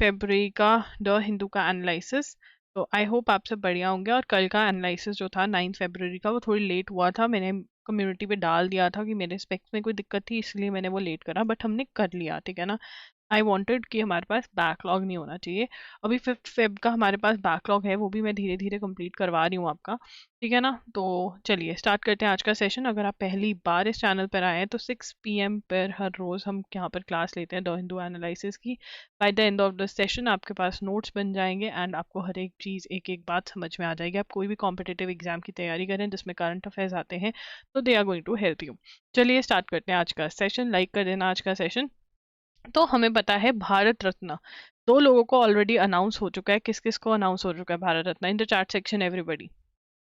फरवरी का द हिंदू का एनालिसिस। तो आई होप आप सब बढ़िया होंगे। और कल का एनालिसिस जो था 9 फरवरी का वो थोड़ी लेट हुआ था, मैंने कम्युनिटी पे डाल दिया था कि मेरे स्पेक्स में कोई दिक्कत थी इसलिए मैंने वो लेट करा, बट हमने कर लिया, ठीक है ना। आई वॉन्टेड कि हमारे पास बैकलॉग नहीं होना चाहिए। अभी 5 फेब का हमारे पास बैकलॉग है, वो भी मैं धीरे धीरे कंप्लीट करवा रही हूँ आपका, ठीक है ना। तो चलिए स्टार्ट करते हैं आज का सेशन। अगर आप पहली बार इस चैनल पर आए हैं तो 6 PM पर हर रोज़ हम यहाँ पर क्लास लेते हैं द हिंदू एनालिसिस की। By the end of the session आपके पास नोट्स बन जाएंगे एंड आपको हर एक चीज़ एक एक बात समझ में आ जाएगी। आप कोई भी कॉम्पिटेटिव एग्जाम की तैयारी करें जिसमें करंट अफेयर्स आते हैं तो they are going to help you. चलिए स्टार्ट करते हैं आज का सेशन। लाइक कर देना आज का सेशन। तो हमें पता है भारत रत्न दो लोगों को ऑलरेडी अनाउंस हो चुका है। किस किस को अनाउंस हो चुका है Bharat Ratna in the chat section everybody?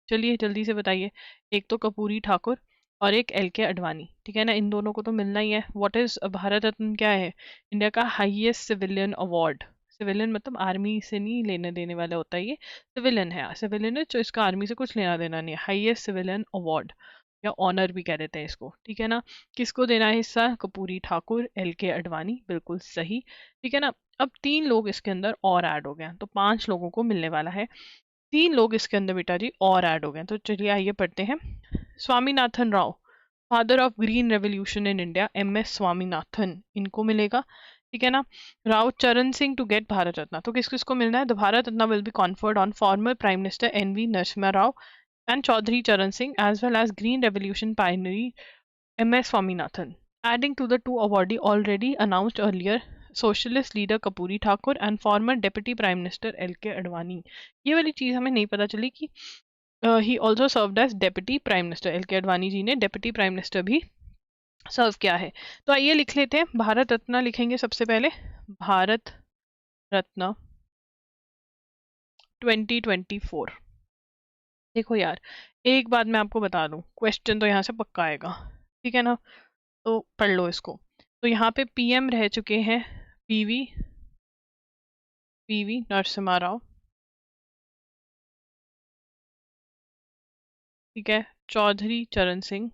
चलिए जल्दी से बताइए। एक तो कपूरी ठाकुर और एक LK अडवाणी, ठीक है ना। इन दोनों को तो मिलना ही है। What is Bharat Ratna? क्या है? इंडिया का हाईएस्ट सिविलियन अवार्ड। सिविलियन मतलब आर्मी से नहीं लेने देने वाला होता है, ये सिविलियन है। सिविलियन है जो इसका आर्मी से कुछ लेना देना नहीं है। हाईएस्ट सिविलियन अवार्ड या ऑनर भी कह देते हैं इसको, ठीक है ना। किसको देना है हिस्सा? कपूरी ठाकुर, LK अडवाणी, बिल्कुल सही, ठीक है ना। अब 3 लोग इसके अंदर और ऐड हो गए तो 5 लोगों को मिलने वाला है। 3 लोग इसके अंदर बेटा जी और ऐड हो गए। तो चलिए आइए पढ़ते हैं। Swaminathan Rao, father of green revolution in India, MS Swaminathan, इनको मिलेगा, ठीक है ना। राव चरण सिंह टू गेट भारत रत्न, तो किस किस को मिलना है? The Bharat Ratna will be conferred on former prime minister NV Narasimha Rao and Chaudhary Charan Singh, as well as Green Revolution pioneer MS Swaminathan. Adding to the two awardees already announced earlier, socialist leader Kapuri Thakur and former Deputy Prime Minister LK Advani. ये वाली चीज़ हमें नहीं पता चली कि he also served as Deputy Prime Minister। LK Advani जी ने Deputy Prime Minister भी serve किया है। तो आइए लिख लेते हैं। भारत रत्न लिखेंगे सबसे पहले। भारत रत्न 2024। देखो यार, एक बात मैं आपको बता दूं, क्वेश्चन तो यहाँ से पक्का आएगा, ठीक है ना। तो पढ़ लो इसको। तो यहाँ पे PM रह चुके हैं PV नरसिम्हा राव, ठीक है। Chaudhary Charan Singh,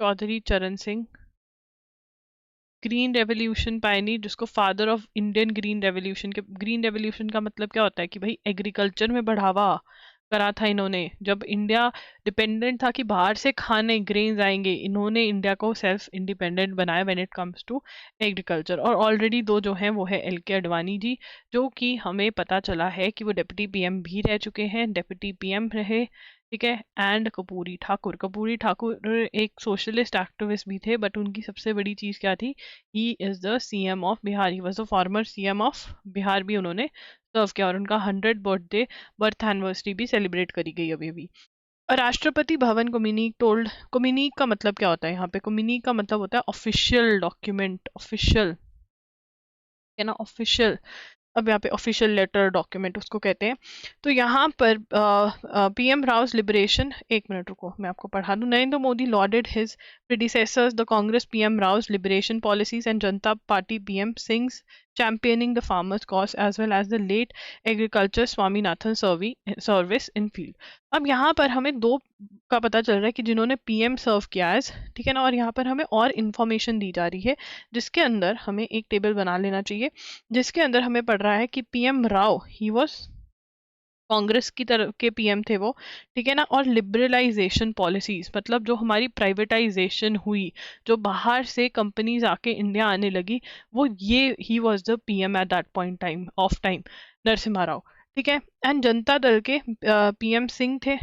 Chaudhary Charan Singh green revolution Pioneer, जिसको father of Indian green revolution के, ग्रीन रेवोल्यूशन का मतलब क्या होता है कि भाई एग्रीकल्चर में बढ़ावा करा था इन्होंने। जब इंडिया डिपेंडेंट था कि बाहर से खाने ग्रेन्स आएंगे, इन्होंने इंडिया को सेल्फ इंडिपेंडेंट बनाया when it comes to agriculture. और ऑलरेडी दो जो हैं वो है LK अडवाणी जी, जो कि हमें पता चला है कि वो डिप्टी PM भी रह चुके हैं, डिप्टी PM रहे, ठीक है। एंड कपूरी ठाकुर, कपूरी ठाकुर एक सोशलिस्ट एक्टिविस्ट भी थे, बट उनकी सबसे बड़ी चीज़ क्या थी? He is the CM of Bihar, he was the former CM of Bihar भी उन्होंने सर्व किया। और उनका 100 बर्थ एनिवर्सरी भी सेलिब्रेट करी गई अभी अभी। राष्ट्रपति भवन कोमिनीक टोल्ड, कोमिनीक का मतलब क्या होता है यहाँ पे? कोमिनीक का मतलब होता है ऑफिशियल डॉक्यूमेंट, ऑफिशियल, है ना, ऑफिशियल। अब यहाँ पे ऑफिशियल लेटर डॉक्यूमेंट उसको कहते हैं। तो यहाँ पर PM राव's लिबरेशन, एक मिनट रुको मैं आपको पढ़ा दूँ। Narendra Modi lauded his predecessors the Congress PM Rao's liberation policies and Janata party PM Singh's championing the farmers cause as well as the late agriculture Swaminathan service in field. अब यहाँ पर हमें दो का पता चल रहा है कि जिन्होंने PM सर्व किया है, ठीक है ना। और यहाँ पर हमें और इन्फॉर्मेशन दी जा रही है जिसके अंदर हमें एक टेबल बना लेना चाहिए, जिसके अंदर हमें पढ़ रहा है कि PM Rao he was Congress की तरफ के PM थे वो, ठीक है ना। और लिबरलाइजेशन पॉलिसीज मतलब जो हमारी प्राइवेटाइजेशन हुई, जो बाहर से कंपनीज आके इंडिया आने लगी, वो ये he was the PM at that point time of time, Narasimha Rao, ठीक है। एंड जनता दल के PM सिंह थे,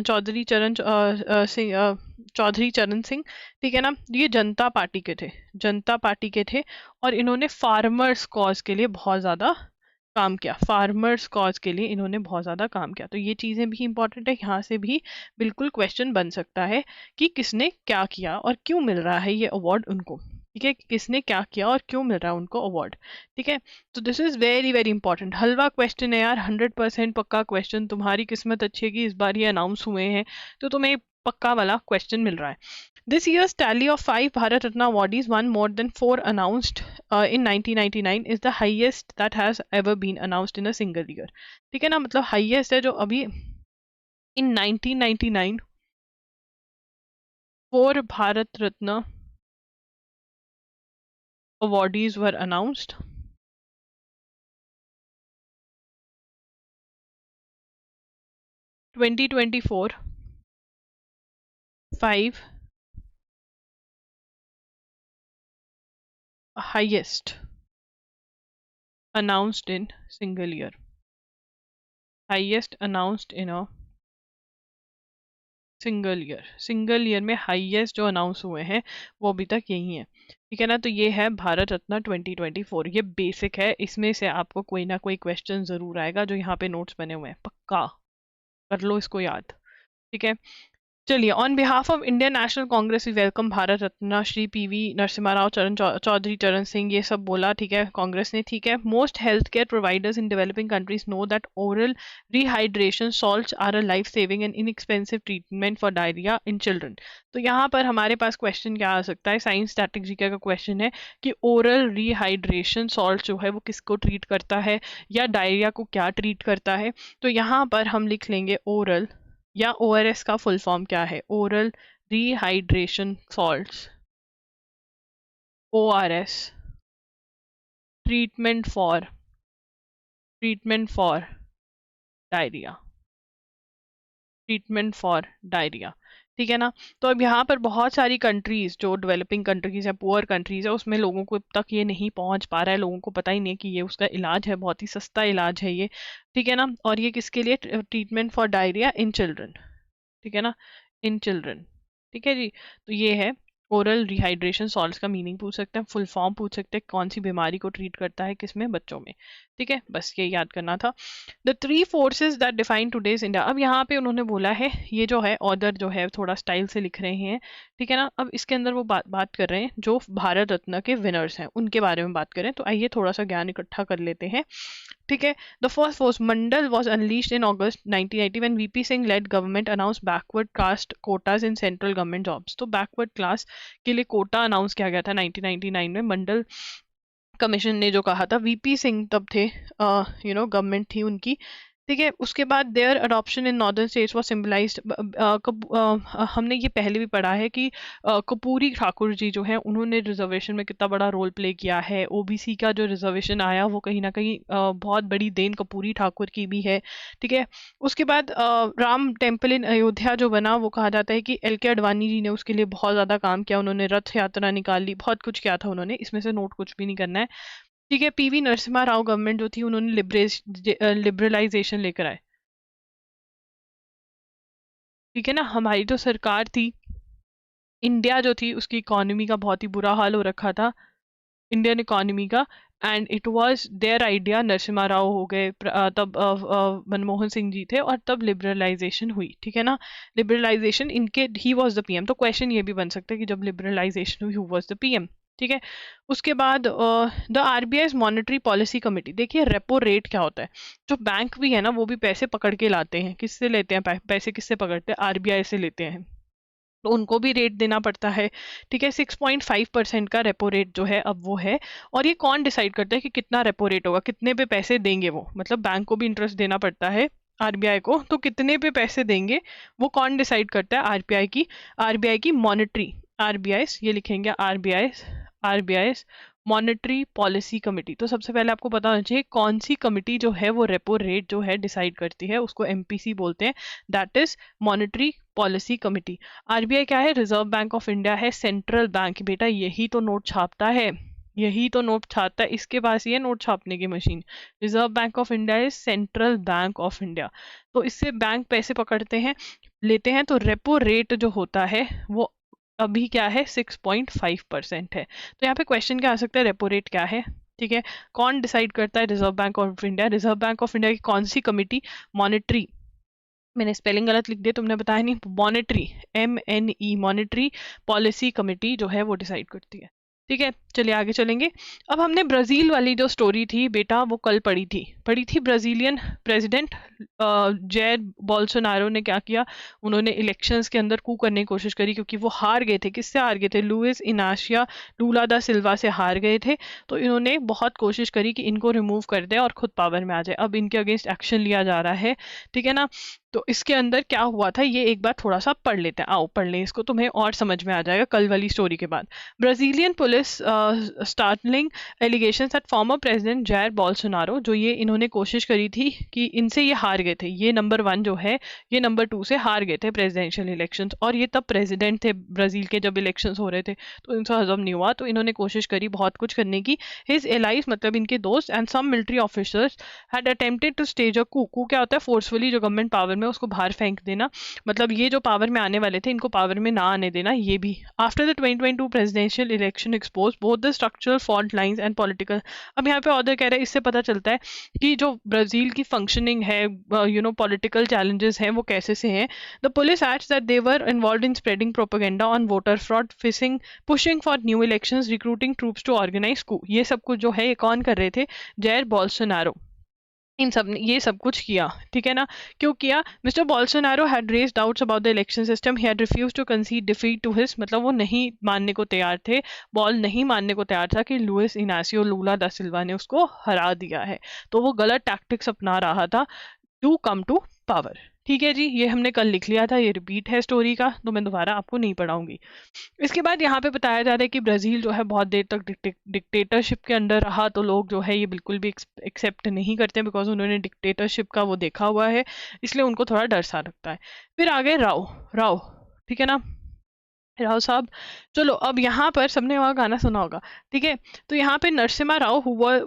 चौधरी चरण सिंह, चौधरी चरण सिंह, ठीक है ना। ये जनता पार्टी के थे, जनता पार्टी के थे। और इन्होंने फार्मर्स कॉज के लिए बहुत ज़्यादा काम किया, फार्मर्स कॉज के लिए इन्होंने बहुत ज़्यादा काम किया। तो ये चीज़ें भी इंपॉर्टेंट है, यहाँ से भी बिल्कुल क्वेश्चन बन सकता है कि किसने क्या किया और क्यों मिल रहा है ये अवार्ड उनको, ठीक है। किसने क्या किया और क्यों मिल रहा है उनको अवार्ड, ठीक है। तो this is very very important. Halwa question है यार, 100% पक्का क्वेश्चन। तुम्हारी किस्मत अच्छी है कि इस बार ये अनाउंस हुए हैं तो तुम्हें पक्का वाला क्वेश्चन मिल रहा है। This year's tally of 5 Bharat Ratna awardees, one more than 4 announced in 1999, is the highest that has ever been announced in a single year। ठीक है ना, मतलब highest है जो अभी in 1999 4 Bharat Ratna awardees were announced. Twenty 5 highest announced in single year. Highest announced in a single year में highest जो announce हुए हैं वो अभी तक यही है, ठीक है ना। तो ये है भारत रत्न 2024। ये बेसिक है, इसमें से आपको कोई ना कोई क्वेश्चन जरूर आएगा जो यहाँ पे नोट्स बने हुए हैं, पक्का कर लो इसको याद, ठीक है। चलिए, on behalf of Indian National Congress we welcome Bharat Ratna Shri PV Narasimha Rao Chaudhary Charan Singh, ये सब बोला, ठीक है, कांग्रेस ने, ठीक है। Most health care providers in developing countries know that oral rehydration salts are a life saving and inexpensive treatment for diarrhoea in children. तो यहाँ पर हमारे पास क्वेश्चन क्या आ सकता है, साइंस स्टैटिक जीके का क्वेश्चन है कि ओरल रिहाइड्रेशन सॉल्ट जो है वो किसको ट्रीट करता है या डायरिया को क्या ट्रीट करता है। तो यहाँ पर हम लिख लेंगे ओरल, या ORS का फुल फॉर्म क्या है, oral rehydration salts, ORS, treatment for diarrhoea, treatment for diarrhoea, ठीक है ना। तो अब यहाँ पर बहुत सारी कंट्रीज जो डेवलपिंग कंट्रीज है, पुअर कंट्रीज है, उसमें लोगों को तक ये नहीं पहुंच पा रहा है, लोगों को पता ही नहीं कि ये उसका इलाज है, बहुत ही सस्ता इलाज है ये, ठीक है ना। और ये किसके लिए, treatment for diarrhoea in children, ठीक है ना, इन चिल्ड्रन, ठीक है जी। तो ये है ओरल रिहाइड्रेशन सॉल्ट्स का मीनिंग पूछ सकते हैं, फुल फॉर्म पूछ सकते हैं, कौन सी बीमारी को ट्रीट करता है, किसमें, बच्चों में, ठीक है, बस ये याद करना था। The 3 forces that define today's India. अब यहाँ पे उन्होंने बोला है, ये जो है ऑर्डर जो है थोड़ा स्टाइल से लिख रहे हैं, ठीक है ना। अब इसके अंदर वो बात कर रहे हैं जो भारत रत्न के विनर्स हैं उनके बारे में बात करें, तो आइए थोड़ा सा ज्ञान इकट्ठा कर लेते हैं, ठीक है। The first force Mandal was unleashed in August 1980 when VP Singh led government announce backward caste quotas in central government jobs. तो बैकवर्ड क्लास के लिए कोटा अनाउंस किया गया था 1999 में, मंडल कमीशन ने जो कहा था, वीपी सिंह तब थे, गवर्नमेंट थी उनकी, ठीक है। उसके बाद their adoption in northern states was symbolised, हमने ये पहले भी पढ़ा है कि कपूरी ठाकुर जी जो है उन्होंने रिजर्वेशन में कितना बड़ा रोल प्ले किया है। ओबीसी का जो रिजर्वेशन आया वो कहीं ना कहीं बहुत बड़ी देन कपूरी ठाकुर की भी है, ठीक है। उसके बाद राम टेम्पल इन अयोध्या जो बना, वो कहा जाता है कि LK अडवाणी जी ने उसके लिए बहुत ज़्यादा काम किया, उन्होंने रथ यात्रा निकाली, बहुत कुछ किया था उन्होंने, इसमें से नोट कुछ भी नहीं करना है, ठीक है। PV नरसिम्हा राव गवर्नमेंट जो थी उन्होंने लिबरलाइजेशन लेकर आए, ठीक है ना। हमारी जो सरकार थी, इंडिया जो थी उसकी इकोनॉमी का बहुत ही बुरा हाल हो रखा था, इंडियन इकोनॉमी का, and it was their idea, Narasimha Rao हो गए, तब मनमोहन सिंह जी थे, और तब लिबरलाइजेशन हुई, ठीक है ना। लिबरलाइजेशन इनके, ही वाज द PM। तो क्वेश्चन ये भी बन सकता है कि जब लिबरलाइजेशन हुई, हु वाज द PM, ठीक है। उसके बाद the RBI monetary policy committee, देखिए रेपो रेट क्या होता है, जो बैंक भी है ना वो भी पैसे पकड़ के लाते हैं, किससे लेते हैं पैसे, किससे पकड़ते हैं, RBI से लेते हैं, तो उनको भी रेट देना पड़ता है, ठीक है। 6.5% का रेपो रेट जो है अब वो है, और ये कौन डिसाइड करता है कि कितना रेपो रेट होगा, कितने पे पैसे देंगे वो, मतलब बैंक को भी इंटरेस्ट देना पड़ता है RBI को, तो कितने पे पैसे देंगे वो कौन डिसाइड करता है, RBI की मॉनेटरी, RBI, ये लिखेंगे RBI मॉनेटरी पॉलिसी कमेटी। तो सबसे पहले आपको पता होना चाहिए कौन सी कमेटी जो है वो रेपो रेट जो है डिसाइड करती है, उसको MPC बोलते हैं, that is monetary policy committee. RBI क्या है, रिजर्व बैंक ऑफ इंडिया है, सेंट्रल बैंक, बेटा यही तो नोट छापता है, यही तो नोट छापता है, इसके पास ये नोट छापने की machine. Reserve bank of India is central bank of India, तो इससे बैंक पैसे पकड़ते हैं, लेते हैं, तो रेपो रेट जो होता है वो अभी क्या है, 6.5% है। तो यहाँ पे क्वेश्चन क्या आ सकता है, रेपो रेट क्या है, ठीक है। कौन डिसाइड करता है, reserve bank of India, reserve bank of India की कौन सी कमेटी, मॉनेटरी, मैंने स्पेलिंग गलत लिख दिया, तुमने बताया नहीं, monetary, MNE, monetary policy committee जो है वो डिसाइड करती है, ठीक है। चलिए आगे चलेंगे। अब हमने ब्राजील वाली जो स्टोरी थी बेटा वो कल पढ़ी थी, पड़ी थी। ब्राजीलियन प्रेसिडेंट जेयर बोल्सोनारो ने क्या किया, उन्होंने इलेक्शंस के अंदर कू करने की कोशिश करी, क्योंकि वो हार गए थे। किससे हार गए थे? लुइस इनासिया लूला दा सिल्वा से हार गए थे। तो इन्होंने बहुत कोशिश करी कि इनको रिमूव कर दे और खुद पावर में आ जाए। अब इनके अगेंस्ट एक्शन लिया जा रहा है, ठीक है ना। तो इसके अंदर क्या हुआ था ये एक बार थोड़ा सा पढ़ लेते हैं, आओ पढ़ लें इसको, तुम्हें और समझ में आ जाएगा कल वाली स्टोरी के बाद। Brazilian police startling allegations at former president Jair Bolsonaro, जो ये इन्होंने कोशिश करी थी कि इनसे ये हार गए थे, ये नंबर 1 जो है ये नंबर 2 से हार गए थे प्रेसिडेंशियल इलेक्शंस, और ये तब प्रेसिडेंट थे ब्राजील के जब इलेक्शंस हो रहे थे, तो इनसे हजम नहीं हुआ। तो इन्होंने कोशिश करी बहुत कुछ करने की। हिज एलाइज मतलब इनके दोस्त and some military officers had attempted to stage a coup क्या होता है? फोर्सफुली जो गवर्नमेंट पावर में उसको बाहर फेंक देना, मतलब ये जो पावर में आने वाले थे इनको पावर में ना आने देना, ये भी। After the 2022 presidential election expose both the structural fault lines and political. अब यहाँ पे ऑर्डर कह रहे हैं, इससे पता चलता है कि जो ब्राजील की फंक्शनिंग है, पॉलिटिकल चैलेंजेस हैं वो कैसे से हैं। The police aides that they were involved in spreading propaganda on voter fraud, phishing, pushing for new elections, recruiting troops to organise coup. ये सब कुछ जो है ये कौन कर रहे थे? Jair Bolsonaro. इन सब ने ये सब कुछ किया, ठीक है ना। क्यों किया? Mister Bolsonaro had raised doubts about the election system, he had refused to concede defeat to his, मतलब वो नहीं मानने को तैयार थे, बॉल नहीं मानने को तैयार था कि लुइस इनासियो लूला दा सिल्वा ने उसको हरा दिया है। तो वो गलत टैक्टिक्स अपना रहा था टू कम टू पावर। ठीक है जी, ये हमने कल लिख लिया था, ये रिपीट है स्टोरी का, तो मैं दोबारा आपको नहीं पढ़ाऊंगी। इसके बाद यहाँ पे बताया जा रहा है कि ब्राज़ील जो है बहुत देर तक डिक्टेटरशिप के अंदर रहा, तो लोग जो है ये बिल्कुल भी एक्सेप्ट नहीं करते, बिकॉज उन्होंने डिक्टेटरशिप का वो देखा हुआ है, इसलिए उनको थोड़ा डर सा लगता है। फिर आगे राव राव, ठीक है ना, राव साहब। चलो अब यहाँ पर सबने वहाँ गाना सुना होगा, ठीक है। तो यहाँ पे Narasimha Rao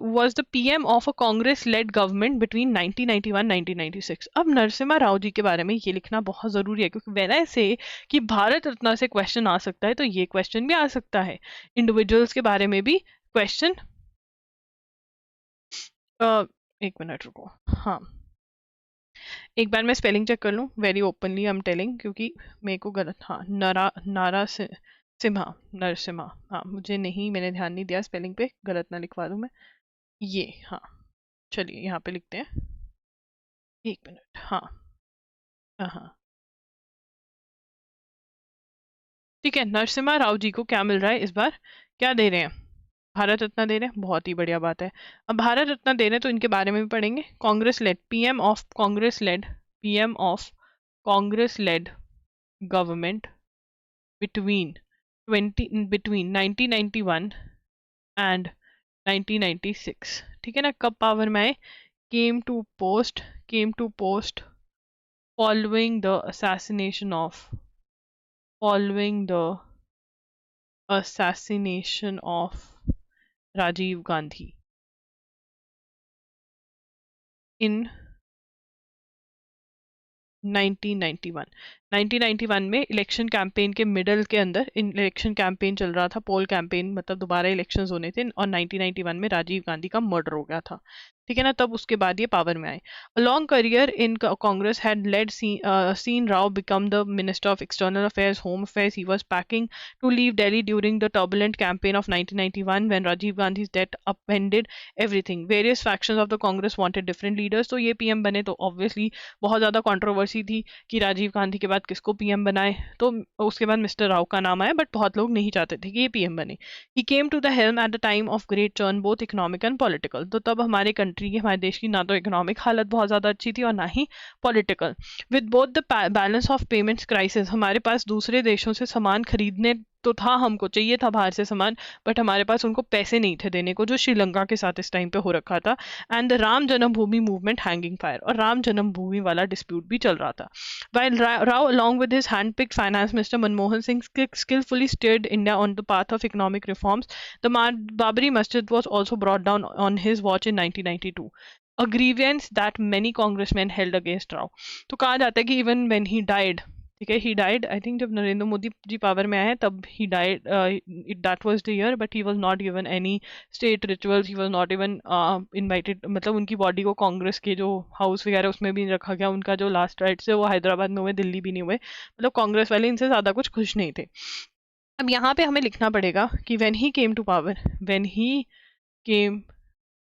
was the PM of a Congress led government between 1991-1996। अब नरसिम्हा राव जी के बारे में ये लिखना बहुत ज़रूरी है, क्योंकि वैन आई से कि भारत रत्न से क्वेश्चन आ सकता है, तो ये क्वेश्चन भी आ सकता है, इंडिविजुअल्स के बारे में भी क्वेश्चन। एक मिनट रुको, हाँ एक बार मैं स्पेलिंग चेक कर लूँ, very openly I am telling, क्योंकि मेरे को गलत, हाँ नारा से सिम्हा, नरसिम्हा, हाँ मुझे नहीं, मैंने ध्यान नहीं दिया स्पेलिंग पे, गलत ना लिखवा दूँ मैं ये। हाँ चलिए यहाँ पे लिखते हैं, एक मिनट, हाँ हाँ ठीक है। नरसिम्हा राव जी को क्या मिल रहा है इस बार, क्या दे रहे हैं? भारत रत्न दे रहे हैं, बहुत ही बढ़िया बात है। अब भारत रत्न दे रहे हैं तो इनके बारे में भी पढ़ेंगे। Congress led Congress led government between 1991 and 1996, ठीक है ना। कब पावर में आए? came to post following the assassination of Rajiv Gandhi in 1991 में इलेक्शन कैंपेन के मिडल के अंदर इलेक्शन कैंपेन चल रहा था, पोल कैंपेन, मतलब दोबारा इलेक्शंस होने थे, और 1991 में राजीव गांधी का मर्डर हो गया था, ठीक है ना। तब उसके बाद ये पावर में आए। A long career in Congress had led seen Rao become the minister of external affairs, home affairs. He was packing to leave Delhi during the turbulent campaign of 1991 when Rajiv Gandhi's death upended everything. Various factions of the Congress wanted different leaders. तो ये PM बने, तो obviously बहुत ज़्यादा controversy थी कि राजीव गांधी के बाद किसको पीएम बनाए, तो उसके बाद मिस्टर राव का नाम आया, बट बहुत लोग नहीं चाहते थे कि ये पीएम बने। He came to the helm at the time of great turn both economic and political. तो तब हमारे कंट्री की, हमारे देश की ना तो इकोनॉमिक हालत बहुत ज़्यादा अच्छी थी और ना ही political. With both the balance of payments crisis, हमारे पास दूसरे देशों से सामान खरीदने तो था, हमको चाहिए था बाहर से सामान, बट हमारे पास उनको पैसे नहीं थे देने को, जो श्रीलंका के साथ इस टाइम पे हो रखा था। And the Ram Janmabhoomi movement hanging fire, और राम जन्मभूमि वाला डिस्प्यूट भी चल रहा था। While Rao, along with his hand-picked finance minister Manmohan Singh, skillfully steered India on the path of economic reforms, the Babri Masjid was also brought down on his watch in 1992. A grievance that many congressmen held against Rao. तो कहा जाता है कि even when he died, ठीक है, he died, I think जब Narendra Modi ji power में आए तब he died, that was the year, but he was not given any state rituals, he was not even invited, मतलब उनकी बॉडी को कांग्रेस के जो हाउस वगैरह उसमें भी नहीं रखा गया, उनका जो लास्ट राइट्स है वो हैदराबाद में हुए, दिल्ली भी नहीं हुए, मतलब कांग्रेस वाले इनसे ज़्यादा कुछ खुश नहीं थे। अब यहाँ पे हमें लिखना पड़ेगा कि when he came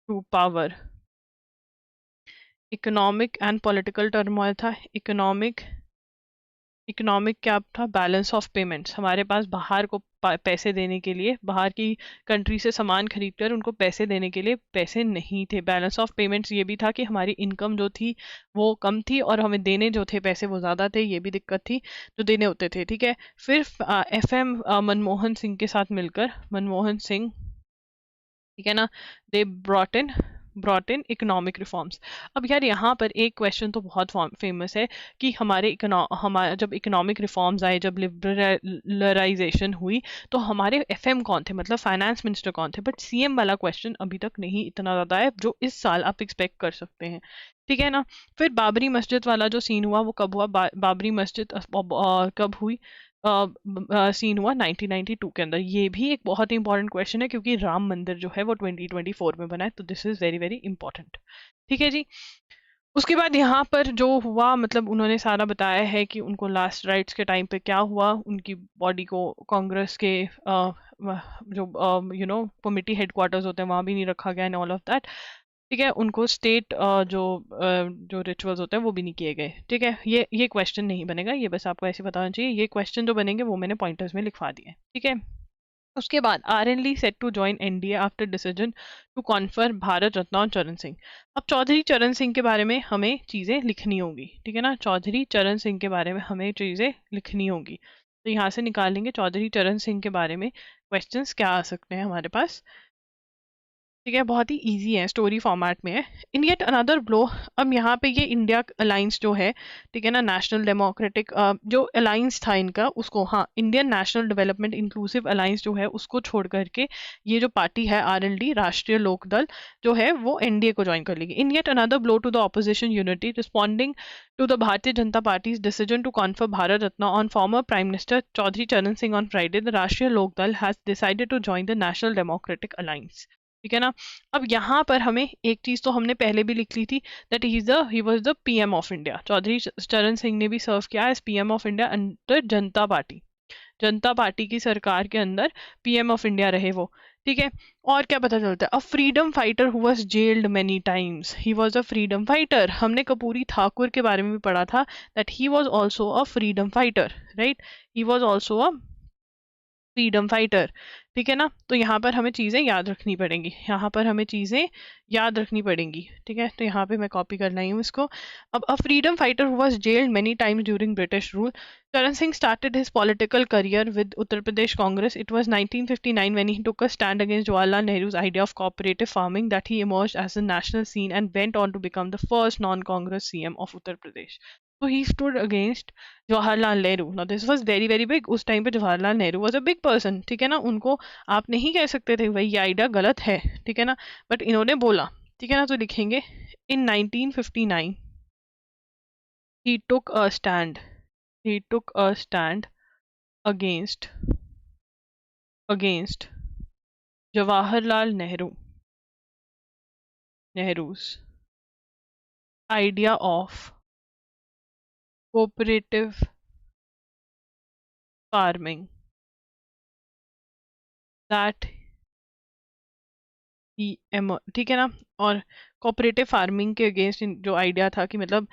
to power economic and political turmoil था। इकोनॉमिक क्या था? Balance of payments. हमारे पास बाहर को पैसे देने के लिए, बाहर की कंट्री से सामान खरीद कर उनको पैसे देने के लिए पैसे नहीं थे। बैलेंस ऑफ पेमेंट्स ये भी था कि हमारी इनकम जो थी वो कम थी और हमें देने जो थे पैसे वो ज़्यादा थे, ये भी दिक्कत थी जो देने होते थे। ठीक है, फिर FM मनमोहन सिंह के साथ मिलकर, मनमोहन सिंह, ठीक है ना, they brought in economic reforms. अब यार यहाँ पर एक क्वेश्चन तो बहुत फेमस है कि हमारा जब इकोनॉमिक रिफॉर्म्स आए, जब लिबरलाइजेशन हुई, तो हमारे FM कौन थे, मतलब फाइनेंस मिनिस्टर कौन थे? बट CM वाला क्वेश्चन अभी तक नहीं इतना ज़्यादा है जो इस साल आप एक्सपेक्ट कर सकते हैं। ठीक है ना। फिर बाबरी मस्जिद वाला जो सीन हुआ वो कब हुआ? बाबरी मस्जिद कब हुई? सीन हुआ 1992 के अंदर। ये भी एक बहुत ही इंपॉर्टेंट क्वेश्चन है क्योंकि राम मंदिर जो है वो 2024 में बना है, तो this is very very important. ठीक है जी। उसके बाद यहाँ पर जो हुआ, मतलब उन्होंने सारा बताया है कि उनको लास्ट राइट्स के टाइम पे क्या हुआ, उनकी बॉडी को कांग्रेस के जो कमिटी हेडक्वार्टर्स होते हैं वहां भी नहीं रखा गया एंड ऑल ऑफ दैट। ठीक है, उनको स्टेट जो रिचुअल्स होते हैं वो भी नहीं किए गए। ठीक है, ये क्वेश्चन नहीं बनेगा, ये बस आपको ऐसे बताना चाहिए। ये क्वेश्चन जो बनेंगे वो मैंने पॉइंटर्स में लिखवा दिए। ठीक है। उसके बाद RNL set to join NDA after decision to confer Bharat Ratna on Charan Singh. अब चौधरी चरण सिंह के बारे में हमें चीज़ें लिखनी होंगी। ठीक है ना, चौधरी चरण सिंह के बारे में हमें चीज़ें लिखनी होंगी। तो यहाँ से निकालेंगे चौधरी चरण सिंह के बारे में क्वेश्चंस क्या आ सकते हैं हमारे पास। ठीक है, बहुत ही इजी है, स्टोरी फॉर्मेट में है। इन येट अनदर ब्लो, अब यहाँ पे ये इंडिया अलायंस जो है, ठीक है ना, नेशनल डेमोक्रेटिक जो अलायंस था इनका, उसको, हाँ, Indian national development inclusive alliance जो है उसको छोड़ करके ये जो पार्टी है RLD, राष्ट्रीय लोकदल जो है, वो NDA को ज्वाइन कर लेगी। In yet another blow to the opposition unity responding to the Bharatiya Janata party's decision to confer Bharat Ratna on former prime minister Chaudhary Charan Singh on Friday, the Rashtriya Lokdal has decided to join the National Democratic Alliance. ठीक है ना। अब यहाँ पर हमें एक चीज तो हमने पहले भी लिख ली थी, that he was the PM of India. Chaudhary Charan Singh ने भी सर्व किया as PM of India under Janata Party. Janata Party की सरकार के अंदर PM ऑफ इंडिया रहे वो। ठीक है। और क्या पता चलता है? अ freedom fighter who was jailed many times, he was a freedom fighter. हमने कपूरी ठाकुर के बारे में भी पढ़ा था that he was also a freedom fighter, right. He was also a freedom fighter. ठीक है ना। तो यहाँ पर हमें चीज़ें याद रखनी पड़ेंगी, यहाँ पर हमें चीज़ें याद रखनी पड़ेंगी। ठीक है, तो यहाँ पे मैं कॉपी कर लाई हूँ इसको। अब a freedom fighter who was jailed many times during British rule, Charan Singh started his political career with Uttar Pradesh Congress. It was 1959 when he took a stand against Jawaharlal Nehru's idea of cooperative farming that he emerged as a national scene and went on to become the first non-Congress CM of Uttar Pradesh. So he stood against Jawaharlal Nehru. Now this was very very big. उस time पे Jawaharlal Nehru was a big person. ठीक है ना, उनको आप नहीं कह सकते थे भाई ये आइडिया गलत है। ठीक है ना, बट इन्होंने बोला। ठीक है ना, तो लिखेंगे in 1959 he took a stand, he took a stand against against Jawaharlal Nehru's idea of cooperative farming that ठीक है ना। और कोऑपरेटिव फार्मिंग के अगेंस्ट जो आइडिया था कि मतलब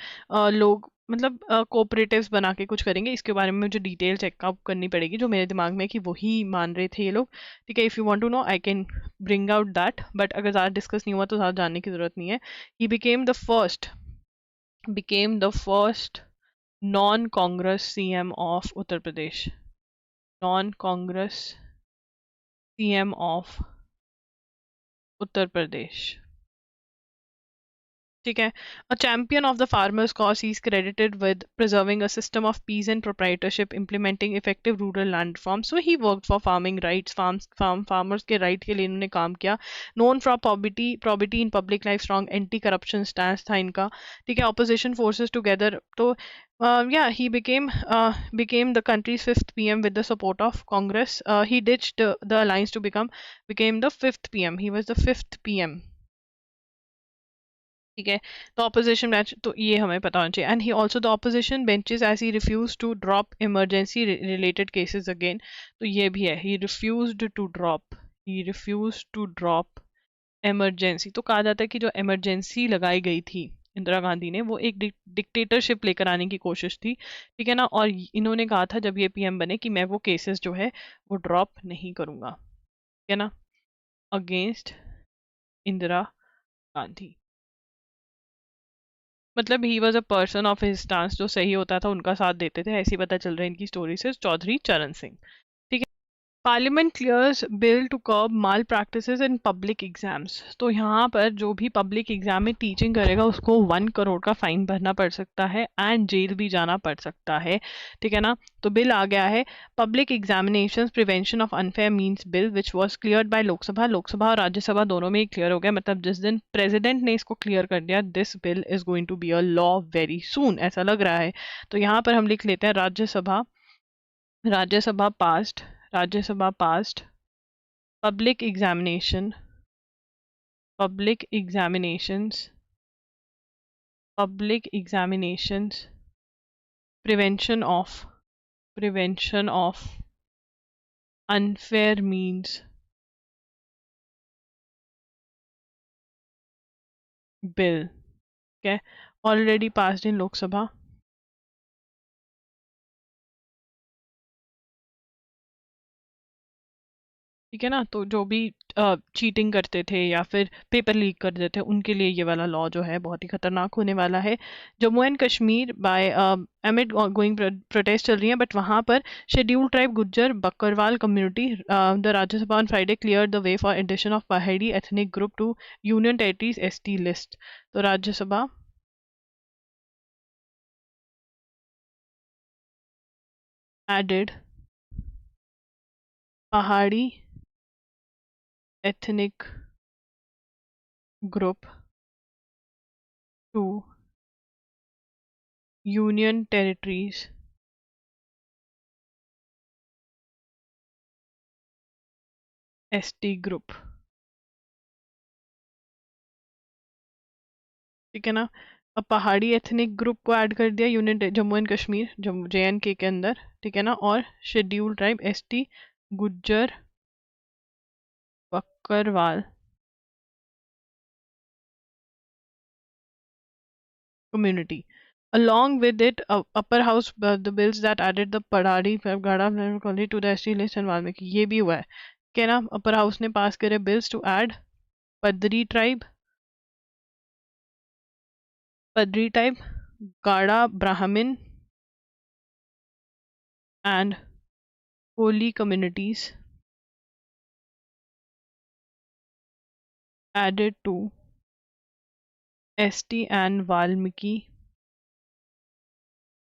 लोग, मतलब कोऑपरेटिव्स बना के कुछ करेंगे, इसके बारे में मुझे डिटेल चेकअप करनी पड़ेगी जो मेरे दिमाग में कि वही मान रहे थे ये लोग। ठीक है, if you want to know I can bring out that, but अगर ज़्यादा डिस्कस नहीं हुआ तो ज़्यादा जानने की ज़रूरत नहीं है। He became the first non Congress CM of Uttar Pradesh, non Congress CM of Uttar Pradesh. ठीक है। A champion of the farmers' cause, he is credited with preserving a system of peasant proprietorship, implementing effective rural land reforms. So he worked for farming rights, farmers के right के लिए इन्होंने काम किया। Known for probity in public life, strong anti-corruption stance था इनका। ठीक है, opposition forces together, तो yeah, he became the country's fifth PM with the support of Congress. He ditched the alliance to became the fifth PM. He was the fifth PM. ठीक है, तो opposition bench, तो ये हमें पता होना चाहिए। And he also the opposition benches as he refused to drop emergency related cases again, तो ये भी है, he refused to drop emergency. तो कहा जाता है कि जो इमरजेंसी लगाई गई थी इंदिरा गांधी ने, वो एक डिक्टेटरशिप लेकर आने की कोशिश थी, ठीक है ना। और इन्होंने कहा था जब ये पीएम बने कि मैं वो केसेस जो है वो ड्रॉप नहीं करूंगा, ठीक है ना, अगेंस्ट इंदिरा गांधी। मतलब he was a person of his stance, जो सही होता था उनका साथ देते थे, ऐसे ही पता चल रहा है इनकी स्टोरी से। चौधरी चरण सिंह, ठीक है। Parliament clears bill to curb malpractices in public exams. तो यहाँ पर जो भी पब्लिक एग्जाम में टीचिंग करेगा उसको 1 करोड़ का फाइन भरना पड़ सकता है एंड जेल भी जाना पड़ सकता है, ठीक है ना। तो बिल आ गया है, public examination prevention of unfair means bill, which was cleared by Lok Sabha. Lok Sabha और राज्यसभा दोनों में ही क्लियर हो गया, मतलब जिस दिन प्रेसिडेंट ने इसको क्लियर कर दिया, this bill is going to be a law very soon, ऐसा लग रहा है। तो यहाँ पर हम लिख लेते हैं Rajya Sabha, Rajya Sabha past, Rajya Sabha past public examination, public examinations, public examinations, prevention of, prevention of unfair means bill, okay, already passed in Lok Sabha. ठीक है ना। तो जो भी चीटिंग करते थे या फिर पेपर लीक करते थे उनके लिए ये वाला लॉ जो है बहुत ही खतरनाक होने वाला है। Jammu and Kashmir by amid going protest चल रही है, बट वहाँ पर schedule tribe Gujjar Bakarwal community, the Rajya Sabha on Friday clear the way for addition of Pahari ethnic group to union territories ST list. तो Rajya Sabha added Pahari ethnic group to union territories ST group, ठीक है ना। अब पहाड़ी एथनिक ग्रुप को ऐड कर दिया union Jammu and Kashmir, Jammu JNK के अंदर, ठीक है ना। और schedule tribe ST Gujjar Bakarwal community. Along with it, upper house the bills that added the Padari Gada College to the ST list and Valmiki, ये भी हुआ है, क्या ना। अपर हाउस ने पास करे बिल्स टू ऐड पदरी ट्राइब, पदरी टाइप, गाड़ा ब्राह्मण and Koli communities added to ST and Valmiki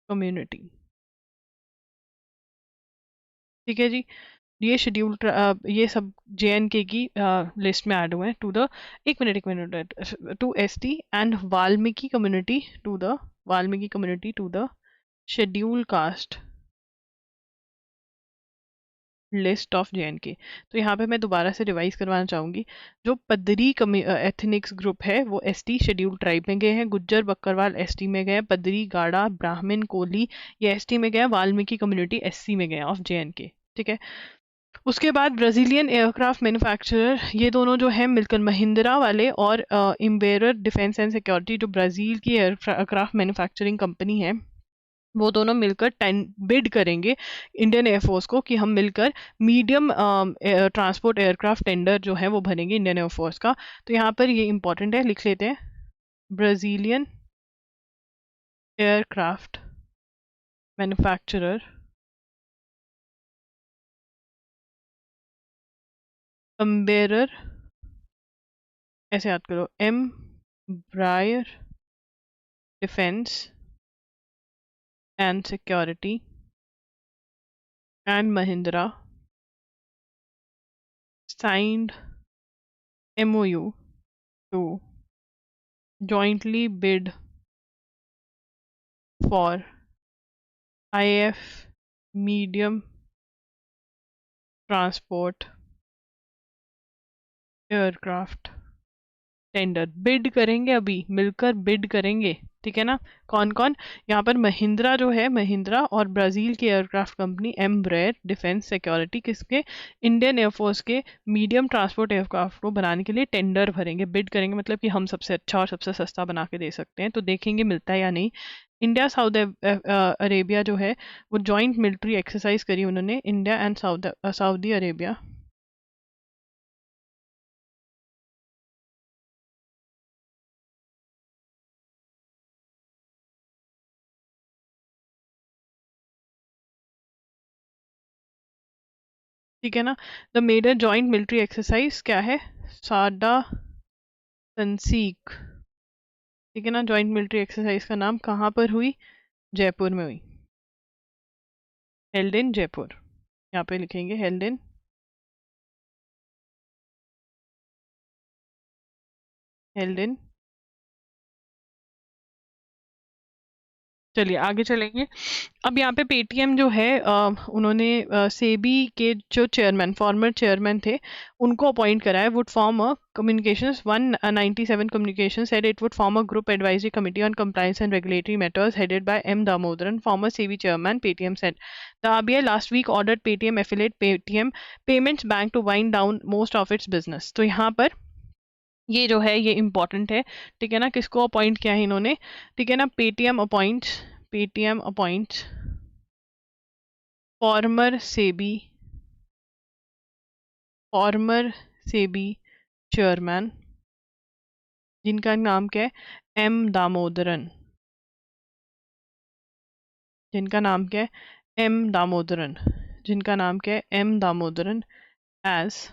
community, ठीक है जी। ये शेड्यूल ये सब JNK की लिस्ट में ऐड हुए हैं टू द, एक minute, to ST and Valmiki community, to the Valmiki community to the schedule caste list of JNK। तो यहाँ पे मैं दोबारा से रिवाइज करवाना चाहूंगी, जो पदरी एथनिक्स ग्रुप है वो ST शेड्यूल ट्राइब में गए हैं, गुज्जर बकरवाल ST में गए, पदरी गाड़ा ब्राह्मण कोली ये ST में गए, वाल्मीकि कम्युनिटी SC में गए ऑफ JNK, ठीक है। उसके बाद ब्राजीलियन एयरक्राफ्ट मैन्युफैक्चरर, ये दोनों जो है मिलकर महिंद्रा वाले और इम्बेरर डिफेंस एंड सिक्योरिटी, जो ब्राजील की एयरक्राफ्ट मैन्युफैक्चरिंग कंपनी है, वो दोनों मिलकर बिड करेंगे इंडियन एयरफोर्स को कि हम मिलकर मीडियम ट्रांसपोर्ट एयरक्राफ्ट टेंडर जो है वो भरेंगे इंडियन एयरफोर्स का। तो यहाँ पर ये इंपॉर्टेंट है, लिख लेते हैं, ब्राजीलियन एयरक्राफ्ट मैन्युफैक्चरर एम्बेरर, ऐसे याद करो, briar defence and security and Mahindra signed MOU to jointly bid for IF medium transport aircraft tender bid करेंगे, अभी मिलकर बिड करेंगे, ठीक है ना। कौन कौन, यहाँ पर महिंद्रा जो है, महिंद्रा और ब्राजील की aircraft company Embraer defence security किसके, इंडियन एयरफोर्स के मीडियम ट्रांसपोर्ट एयरक्राफ्ट को बनाने के लिए टेंडर भरेंगे, बिड करेंगे, मतलब कि हम सबसे अच्छा और सबसे सस्ता बना के दे सकते हैं, तो देखेंगे मिलता है या नहीं। इंडिया साउदी अरेबिया जो है वो जॉइंट मिलिट्री एक्सरसाइज करी उन्होंने, इंडिया एंड सऊदी अरेबिया। ठीक है ना, the major joint military exercise क्या है, साडा तंसीक, ठीक है ना। जॉइंट मिलिट्री एक्सरसाइज का नाम कहाँ पर हुई, जयपुर में हुई, हेल्ड इन जयपुर, यहाँ पे लिखेंगे हेल्ड इन हेल्ड इन। चलिए आगे चलेंगे। अब यहाँ पे पेटीएम जो है उन्होंने सेबी के जो चेयरमैन, फॉर्मर चेयरमैन थे, उनको अपॉइंट करा है। Would form a communications 197 communication said it would form a group advisory committee on compliance and regulatory matters headed by M Damodaran, former SEBI chairman. Paytm said the RBI last week ordered Paytm affiliate Paytm Payments Bank to wind down most of its business. तो यहाँ पर ये जो है ये important है, ठीक है ना। किसको अपॉइंट किया है इन्होंने, ठीक है ना, Paytm appoints farmer SEBI chairman, जिनका नाम क्या है, एम दामोदरन, जिनका नाम क्या है, एम दामोदरन, जिनका नाम क्या है, M Damodaran, as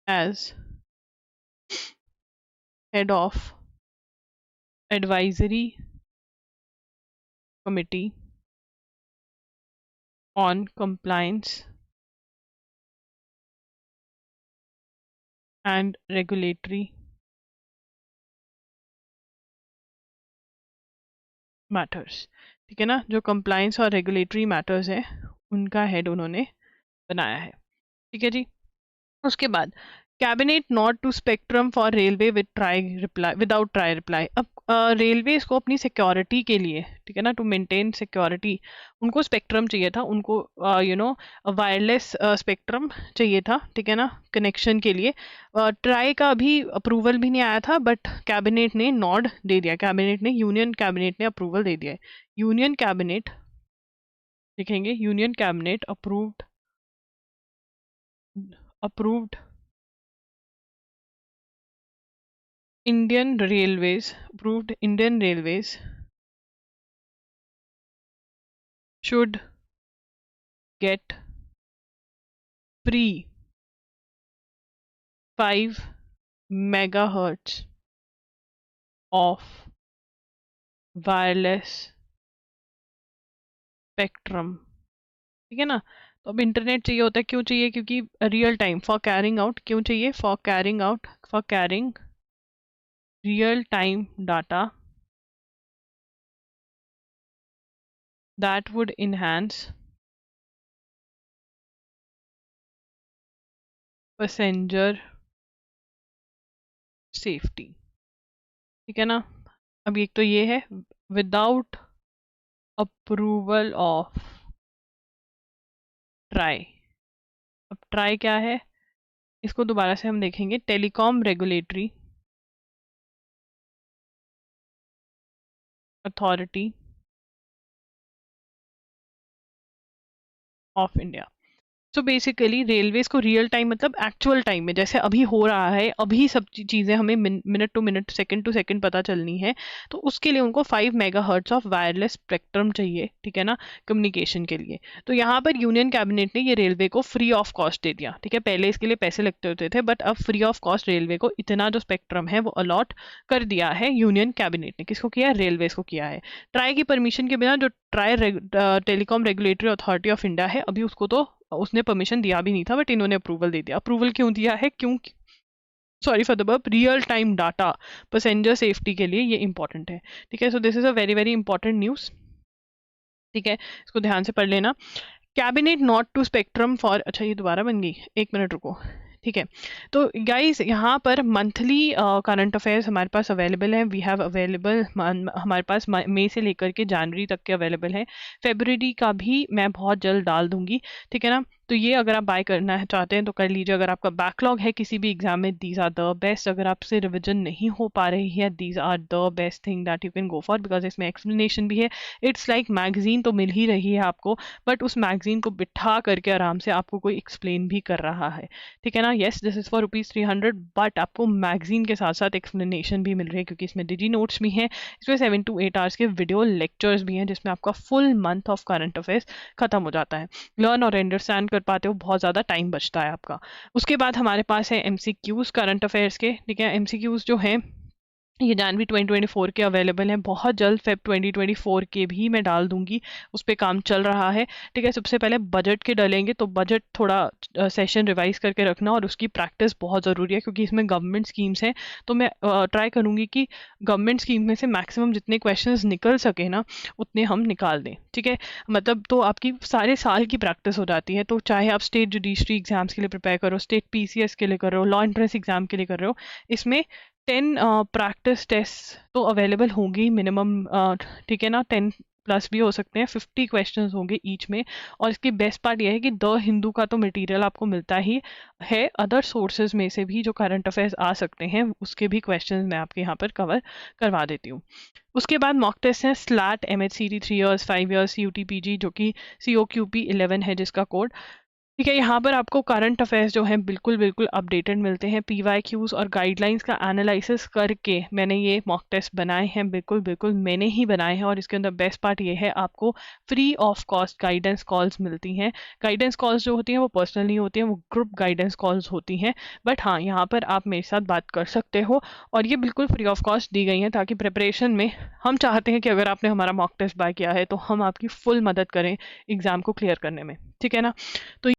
as head of advisory committee on compliance and regulatory matters, ठीक है ना। जो कंप्लायंस और रेगुलेटरी मैटर्स है उनका हेड उन्होंने बनाया है, ठीक है जी। उसके बाद cabinet nod to spectrum for railway with TRAI reply without TRAI reply. अब रेलवे को अपनी सिक्योरिटी के लिए, ठीक है ना, टू मेंटेन सिक्योरिटी, उनको स्पेक्ट्रम चाहिए था, उनको वायरलेस स्पेक्ट्रम चाहिए था, ठीक है ना, कनेक्शन के लिए। ट्राई का अभी अप्रूवल भी नहीं आया था, बट कैबिनेट ने नॉड दे दिया, कैबिनेट ने, यूनियन कैबिनेट ने अप्रूवल दे दिया है। यूनियन कैबिनेट लिखेंगे, union cabinet approved Indian Railways approved Indian Railways should get free 5 megahertz of wireless spectrum, ठीक है ना। तो अब इंटरनेट चाहिए होता है, क्यों चाहिए, क्योंकि real time for carrying out, क्यों चाहिए, for carrying real time data that would enhance passenger safety, ठीक है ना। अब एक तो ये है विदाउट अप्रूवल ऑफ ट्राई। अब ट्राई क्या है, इसको दोबारा से हम देखेंगे, telecom regulatory authority of India. So basically railways को रियल टाइम मतलब एक्चुअल टाइम में, जैसे अभी हो रहा है, अभी सब चीज़ें हमें minute to minute, second to second पता चलनी है, तो उसके लिए उनको 5 मेगाहर्ट्ज ऑफ वायरलेस स्पेक्ट्रम चाहिए, ठीक है ना, कम्युनिकेशन के लिए। तो यहाँ पर यूनियन कैबिनेट ने ये रेलवे को फ्री ऑफ कॉस्ट दे दिया, ठीक है। पहले इसके लिए पैसे लगते होते थे, बट अब फ्री ऑफ कॉस्ट रेलवे को इतना जो स्पेक्ट्रम है वो अलॉट कर दिया है यूनियन कैबिनेट ने। किसको किया है, रेलवेज को किया है। ट्राई की परमिशन के बिना जो try telecom regulatory authority of India है, अभी उसको तो उसने परमिशन दिया भी नहीं था, बट इन्होंने अप्रूवल दे दिया। अप्रूवल क्यों दिया है, क्यों, sorry for the burp, real time data passenger safety के लिए ये इंपॉर्टेंट है, ठीक है। So this is a very very important news, ठीक है, इसको ध्यान से पढ़ लेना। Cabinet nod to spectrum for, अच्छा ये दोबारा बन गई, एक मिनट रुको, ठीक है। तो गाइस यहाँ पर मंथली करंट अफेयर्स हमारे पास अवेलेबल हैं। वी हैव अवेलेबल हमारे पास मई से लेकर के जनवरी तक के अवेलेबल है। फेब्रुअरी का भी मैं बहुत जल्द डाल दूंगी, ठीक है ना। तो ये अगर आप बाय करना है चाहते हैं तो कर लीजिए। अगर आपका बैकलॉग है किसी भी एग्जाम में, दीज आर द बेस्ट। अगर आपसे रिविजन नहीं हो पा रही है, these are the best thing that you can go for, because इसमें एक्सप्लेनेशन भी है। इट्स लाइक मैगजीन तो मिल ही रही है आपको, बट उस मैगजीन को बिठा करके आराम से आपको कोई एक्सप्लेन भी कर रहा है, ठीक है ना। Yes, this is for ₹300, but आपको मैगजीन के साथ साथ एक्सप्लेनेशन भी मिल रही है, क्योंकि इसमें डिजी नोट्स भी हैं। इसमें 7 to 8 आवर्स के वीडियो लेक्चर्स भी हैं, जिसमें आपका full month of current affairs खत्म हो जाता है। लर्न और अंडरस्टैंड कर पाते हो, बहुत ज़्यादा टाइम बचता है आपका। उसके बाद हमारे पास है MCQs करंट अफेयर्स के, ठीक है। MCQs जो हैं ये जनवरी 2024 के अवेलेबल हैं। बहुत जल्द फेब 2024 के भी मैं डाल दूंगी, उस पर काम चल रहा है, ठीक है। सबसे पहले बजट के डालेंगे, तो बजट थोड़ा सेशन रिवाइज करके रखना, और उसकी प्रैक्टिस बहुत ज़रूरी है, क्योंकि इसमें गवर्नमेंट स्कीम्स हैं। तो मैं ट्राई करूँगी कि गवर्नमेंट स्कीम में से मैक्सिमम जितने क्वेश्चंस निकल सके ना, उतने हम निकाल दें, ठीक है। मतलब तो आपकी सारे साल की प्रैक्टिस हो जाती है। तो चाहे आप स्टेट जुडिशरी एग्जाम्स के लिए प्रिपेयर करो, स्टेट PCS के लिए कर रहे हो, लॉ एंट्रेंस एग्जाम के लिए कर रहे हो, इसमें 10 प्रैक्टिस टेस्ट तो अवेलेबल होंगी मिनिमम, ठीक है ना। 10 प्लस भी हो सकते हैं, 50 क्वेश्चंस होंगे ईच में। और इसकी बेस्ट पार्ट यह है कि द हिंदू का तो मटेरियल आपको मिलता ही है, अदर सोर्सेज में से भी जो करंट अफेयर्स आ सकते हैं उसके भी क्वेश्चंस मैं आपके यहाँ पर कवर करवा देती हूँ। उसके बाद मॉक टेस्ट है slate MHCD 3 years 5 years UTPG, जो कि COQP 11 है जिसका कोड, ठीक है। यहाँ पर आपको करंट अफेयर्स जो हैं बिल्कुल बिल्कुल अपडेटेड मिलते हैं। PYQs और गाइडलाइंस का एनालिसिस करके मैंने ये मॉक टेस्ट बनाए हैं, बिल्कुल बिल्कुल मैंने ही बनाए हैं। और इसके अंदर बेस्ट पार्ट ये है, आपको free of cost guidance calls मिलती हैं। गाइडेंस कॉल्स जो होती हैं वो पर्सनल नहीं होती हैं, वो ग्रुप गाइडेंस कॉल्स होती हैं। बट हाँ, यहाँ पर आप मेरे साथ बात कर सकते हो, और ये बिल्कुल फ्री ऑफ कॉस्ट दी गई हैं, ताकि प्रिपरेशन में हम चाहते हैं कि अगर आपने हमारा मॉक टेस्ट बाय किया है तो हम आपकी फुल मदद करें एग्जाम को क्लियर करने में, ठीक है ना। तो